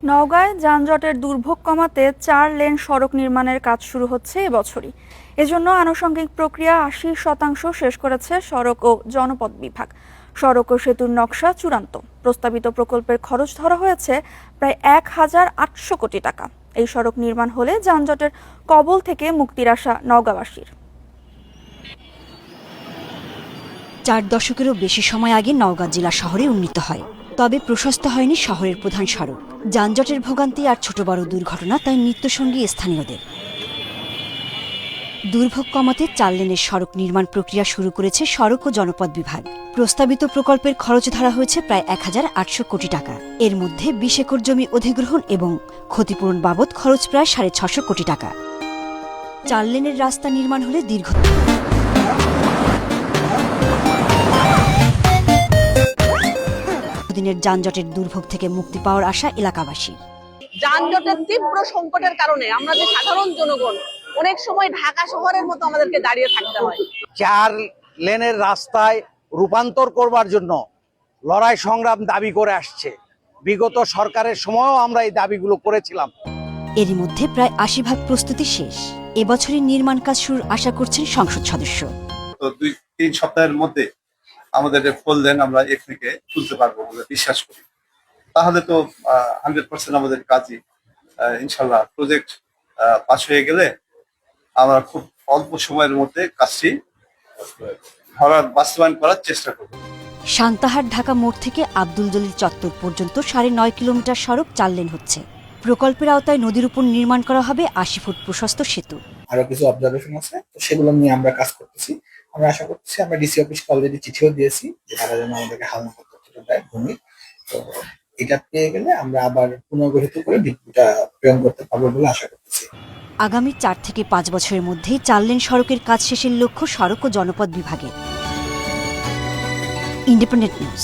নওগাঁয় যানজটের দুর্ভোগ কমাতে ৪ লেন সড়ক নির্মাণের কাজ শুরু হচ্ছে এবছরই। এজন্য আনুষঙ্গিক প্রক্রিয়া ৮০% শেষ করেছে সড়ক ও জনপথ বিভাগ। সড়ক ও সেতুর নকশা চূড়ান্ত। প্রস্তাবিত প্রকল্পের খরচ ধরা হয়েছে প্রায় ১,৮০০ কোটি টাকা। এই সড়ক নির্মাণ হলে যানজটের কবল থেকে মুক্তির আশা নওগাঁবাসীর। ৪ দশকেরও বেশি সময় আগে নওগাঁ জেলা শহরে উন্নীত হয়, তবে প্রশস্ত হয়নি শহরের প্রধান সড়ক। যানজটের ভোগান্তি আর ছোট বড় দুর্ঘটনা তাই নিত্যসঙ্গী স্থানীয়দের। দুর্ভোগ কমাতে ৪ লেনের সড়ক নির্মাণ প্রক্রিয়া শুরু করেছে সড়ক ও জনপথ বিভাগ। প্রস্তাবিত প্রকল্পের খরচ ধরা হয়েছে প্রায় ১,৮০০ কোটি টাকা। এর মধ্যে ২০ একর জমি অধিগ্রহণ এবং ক্ষতিপূরণ বাবদ খরচ প্রায় ৬৫০ কোটি টাকা। ৪ লেনের রাস্তা নির্মাণ হলে দিনের যানজটের দুর্ভোগ থেকে মুক্তি পাওয়ার আশা এলাকাবাসী। যানজটের তীব্র সংকটের কারণে আমরা যে সাধারণ জনগণ অনেক সময় ঢাকা শহরের মতো আমাদেরকে দাঁড়িয়ে থাকতে হয়। ৪ লেনের রাস্তায় রূপান্তর করবার জন্য লড়াই সংগ্রাম দাবি করে আসছে। বিগত সরকারের সময়ও আমরা এই দাবিগুলো করেছিলাম। এরই মধ্যে প্রায় ৮০% প্রস্তুতি শেষ। এবছরই নির্মাণ কাজ শুরুর আশা করছেন সংসদ সদস্য। তো ২-৩ সপ্তাহের মধ্যে আমাদের ফুল লেন আমরা এখানে তুলতে পারবো বলে বিশ্বাস করি। তাহলে তো 100% আমাদের কাজই ইনশাল্লাহ প্রজেক্ট পাস হয়ে গেলে আমরা খুব অল্প সময়ের মধ্যে কাজটি বাস্তবায়ন করার চেষ্টা করব। সান্তাহার ঢাকা মোড় থেকে আব্দুল জলিল চত্বর পর্যন্ত ৯.৫ কিলোমিটার সড়ক ৪ লেন হচ্ছে। প্রকল্পের আওতায় নদীর উপর নির্মাণ করা হবে ৮০ ফুট প্রশস্ত সেতু। আরো কিছু অবজারভেশন আছে, তো সেগুলো নিয়ে আমরা কাজ করতেছি। আমরা আশা করতেছি, আমরা ডিসি অফিসকে অলরেডি চিঠিও দিয়েছি যে তারা যেন আমাদেরকে হালনাগাদ তথ্যটা দেয় ভূমি। তো এটা পেয়ে গেলে আমরা আবার পুনর্গঠিত করে ডিপিটা প্রেরণ করতে পারবো বলে আশা করতেছি। আগামী ৪ থেকে ৫ বছরের মধ্যেই ৪ লেন সড়কের কাজ শেষের লক্ষ্য সড়ক ও জনপথ বিভাগের। Independent news.